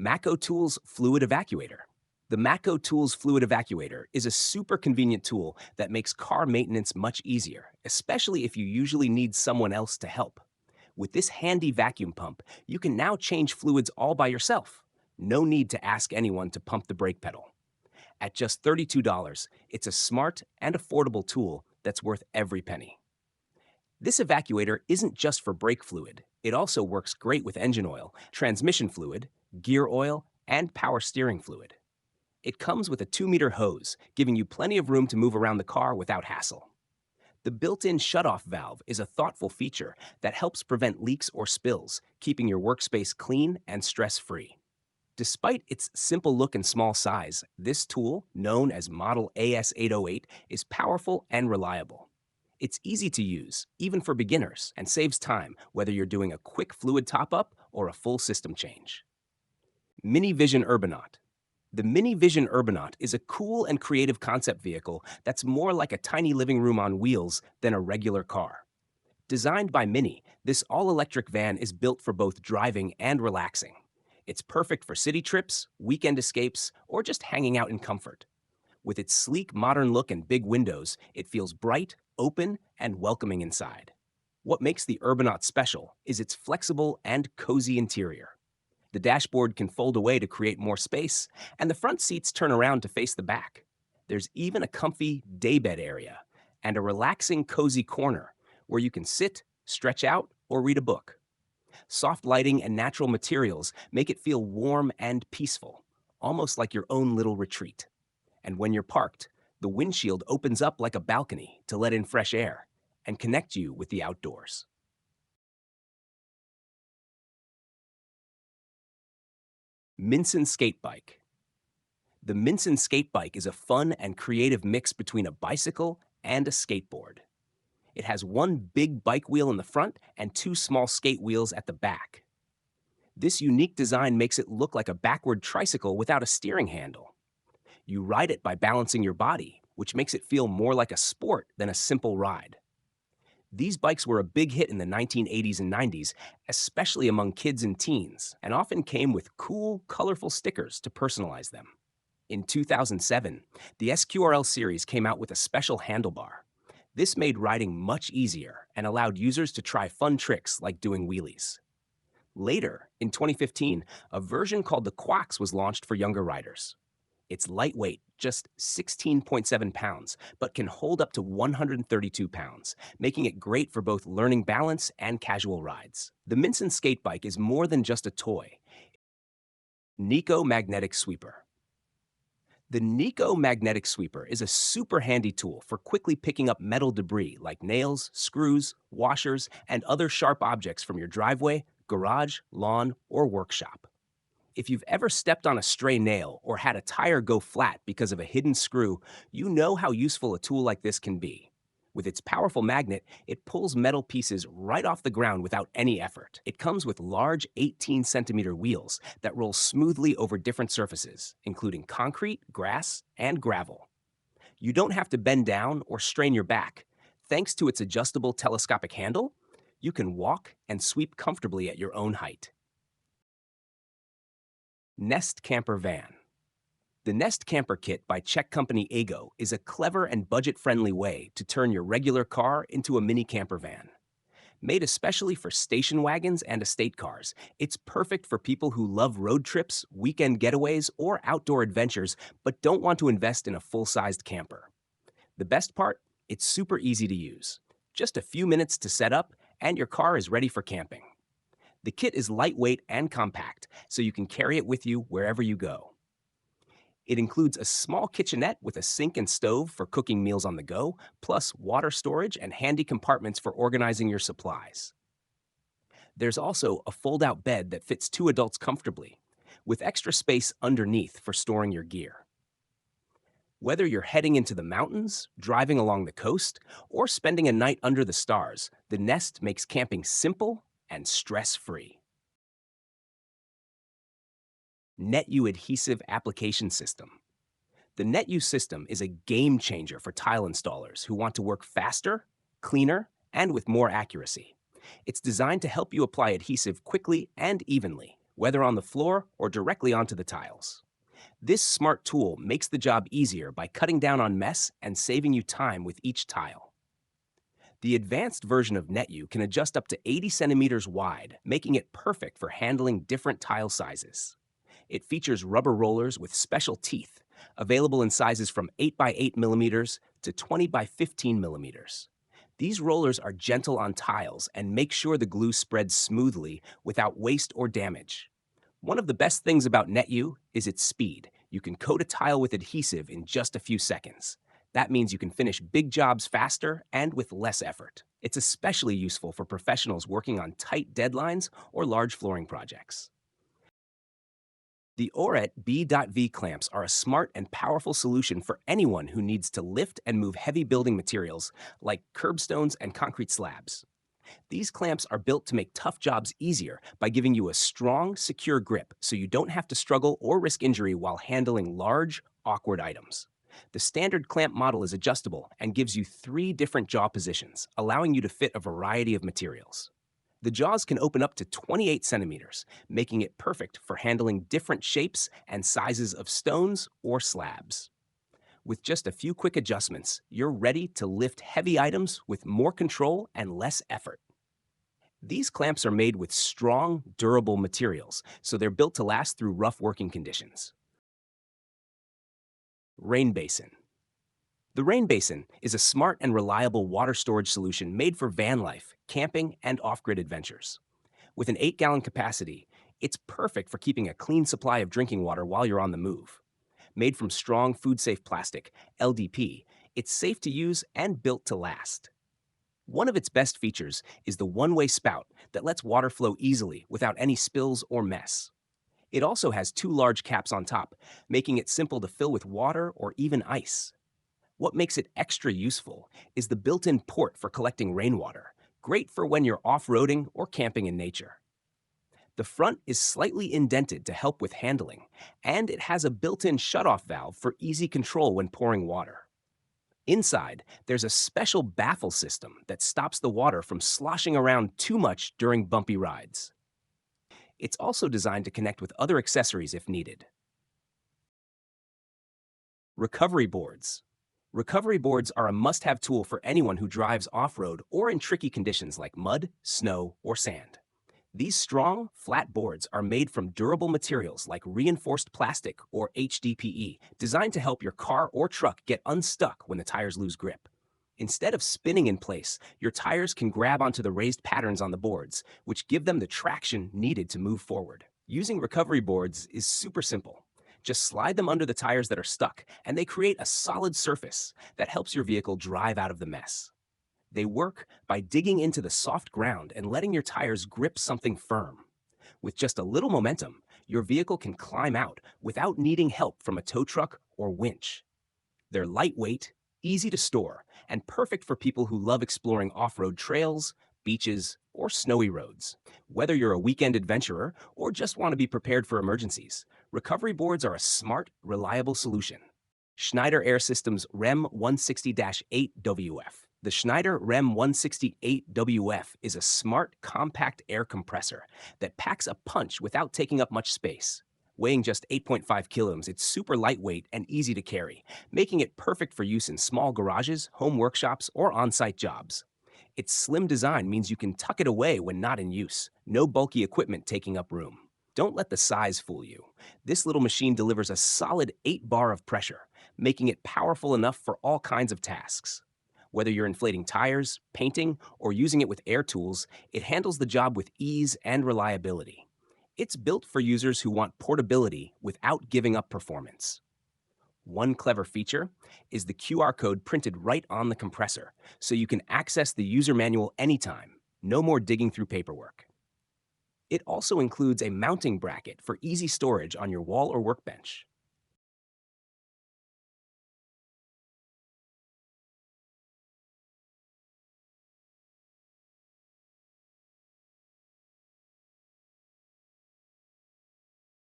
Mako Tools Fluid Evacuator. The Mako Tools Fluid Evacuator is a super convenient tool that makes car maintenance much easier, especially if you usually need someone else to help. With this handy vacuum pump, you can now change fluids all by yourself. No need to ask anyone to pump the brake pedal. At just $32, it's a smart and affordable tool that's worth every penny. This evacuator isn't just for brake fluid. It also works great with engine oil, transmission fluid, gear oil, and power steering fluid. It comes with a 2-meter hose, giving you plenty of room to move around the car without hassle. The built-in shutoff valve is a thoughtful feature that helps prevent leaks or spills, keeping your workspace clean and stress-free. Despite its simple look and small size, this tool, known as Model AS808, is powerful and reliable. It's easy to use, even for beginners, and saves time whether you're doing a quick fluid top-up or a full system change. Mini Vision Urbanaut. The Mini Vision Urbanaut is a cool and creative concept vehicle that's more like a tiny living room on wheels than a regular car. Designed by Mini, this all-electric van is built for both driving and relaxing. It's perfect for city trips, weekend escapes, or just hanging out in comfort. With its sleek, modern look and big windows, it feels bright, open, and welcoming inside. What makes the Urbanaut special is its flexible and cozy interior. The dashboard can fold away to create more space, and the front seats turn around to face the back. There's even a comfy daybed area and a relaxing, cozy corner where you can sit, stretch out, or read a book. Soft lighting and natural materials make it feel warm and peaceful, almost like your own little retreat. And when you're parked, the windshield opens up like a balcony to let in fresh air and connect you with the outdoors. Minson Skate Bike. The Minson Skate Bike is a fun and creative mix between a bicycle and a skateboard. It has one big bike wheel in the front and two small skate wheels at the back. This unique design makes it look like a backward tricycle without a steering handle. You ride it by balancing your body, which makes it feel more like a sport than a simple ride. These bikes were a big hit in the 1980s and 90s, especially among kids and teens, and often came with cool, colorful stickers to personalize them. In 2007, the SQRL series came out with a special handlebar. This made riding much easier and allowed users to try fun tricks like doing wheelies. Later, in 2015, a version called the Quax was launched for younger riders. It's lightweight, just 16.7 pounds, but can hold up to 132 pounds, making it great for both learning balance and casual rides. The Minson Skate Bike is more than just a toy. Nico Magnetic Sweeper. The Nico Magnetic Sweeper is a super handy tool for quickly picking up metal debris like nails, screws, washers, and other sharp objects from your driveway, garage, lawn, or workshop. If you've ever stepped on a stray nail or had a tire go flat because of a hidden screw, you know how useful a tool like this can be. With its powerful magnet, it pulls metal pieces right off the ground without any effort. It comes with large 18-centimeter wheels that roll smoothly over different surfaces, including concrete, grass, and gravel. You don't have to bend down or strain your back. Thanks to its adjustable telescopic handle, you can walk and sweep comfortably at your own height. Nest Camper Van. The Nest Camper Kit by Czech company Ego is a clever and budget-friendly way to turn your regular car into a mini camper van. Made especially for station wagons and estate cars, it's perfect for people who love road trips, weekend getaways, or outdoor adventures, but don't want to invest in a full-sized camper. The best part? It's super easy to use. Just a few minutes to set up, and your car is ready for camping. The kit is lightweight and compact, so you can carry it with you wherever you go. It includes a small kitchenette with a sink and stove for cooking meals on the go, plus water storage and handy compartments for organizing your supplies. There's also a fold-out bed that fits two adults comfortably, with extra space underneath for storing your gear. Whether you're heading into the mountains, driving along the coast, or spending a night under the stars, the Nest makes camping simple and stress-free. NetU Adhesive Application System. The NetU system is a game changer for tile installers who want to work faster, cleaner, and with more accuracy. It's designed to help you apply adhesive quickly and evenly, whether on the floor or directly onto the tiles. This smart tool makes the job easier by cutting down on mess and saving you time with each tile. The advanced version of NetU can adjust up to 80 centimeters wide, making it perfect for handling different tile sizes. It features rubber rollers with special teeth, available in sizes from 8 by 8 millimeters to 20 by 15 millimeters. These rollers are gentle on tiles and make sure the glue spreads smoothly without waste or damage. One of the best things about NetU is its speed. You can coat a tile with adhesive in just a few seconds. That means you can finish big jobs faster and with less effort. It's especially useful for professionals working on tight deadlines or large flooring projects. The Oret B.V clamps are a smart and powerful solution for anyone who needs to lift and move heavy building materials like curbstones and concrete slabs. These clamps are built to make tough jobs easier by giving you a strong, secure grip so you don't have to struggle or risk injury while handling large, awkward items. The standard clamp model is adjustable and gives you 3 different jaw positions, allowing you to fit a variety of materials. The jaws can open up to 28 centimeters, making it perfect for handling different shapes and sizes of stones or slabs. With just a few quick adjustments, you're ready to lift heavy items with more control and less effort. These clamps are made with strong, durable materials, so they're built to last through rough working conditions. Rain Basin. The Rain Basin is a smart and reliable water storage solution made for van life, camping, and off-grid adventures. With an 8-gallon capacity, it's perfect for keeping a clean supply of drinking water while you're on the move. Made from strong food-safe plastic, LDP, it's safe to use and built to last. One of its best features is the one-way spout that lets water flow easily without any spills or mess. It also has 2 large caps on top, making it simple to fill with water or even ice. What makes it extra useful is the built-in port for collecting rainwater, great for when you're off-roading or camping in nature. The front is slightly indented to help with handling, and it has a built-in shutoff valve for easy control when pouring water. Inside, there's a special baffle system that stops the water from sloshing around too much during bumpy rides. It's also designed to connect with other accessories if needed. Recovery boards. Recovery boards are a must-have tool for anyone who drives off-road or in tricky conditions like mud, snow, or sand. These strong, flat boards are made from durable materials like reinforced plastic or HDPE, designed to help your car or truck get unstuck when the tires lose grip. Instead of spinning in place, your tires can grab onto the raised patterns on the boards, which give them the traction needed to move forward. Using recovery boards is super simple. Just slide them under the tires that are stuck, and they create a solid surface that helps your vehicle drive out of the mess. They work by digging into the soft ground and letting your tires grip something firm. With just a little momentum, your vehicle can climb out without needing help from a tow truck or winch. They're lightweight, easy to store, and perfect for people who love exploring off-road trails, beaches, or snowy roads. Whether you're a weekend adventurer or just want to be prepared for emergencies, recovery boards are a smart, reliable solution. Schneider Air Systems REM 160-8WF. The Schneider REM 160-8WF is a smart, compact air compressor that packs a punch without taking up much space. Weighing just 8.5 kilograms, it's super lightweight and easy to carry, making it perfect for use in small garages, home workshops, or on-site jobs. Its slim design means you can tuck it away when not in use, no bulky equipment taking up room. Don't let the size fool you. This little machine delivers a solid 8 bar of pressure, making it powerful enough for all kinds of tasks. Whether you're inflating tires, painting, or using it with air tools, it handles the job with ease and reliability. It's built for users who want portability without giving up performance. One clever feature is the QR code printed right on the compressor, so you can access the user manual anytime. No more digging through paperwork. It also includes a mounting bracket for easy storage on your wall or workbench.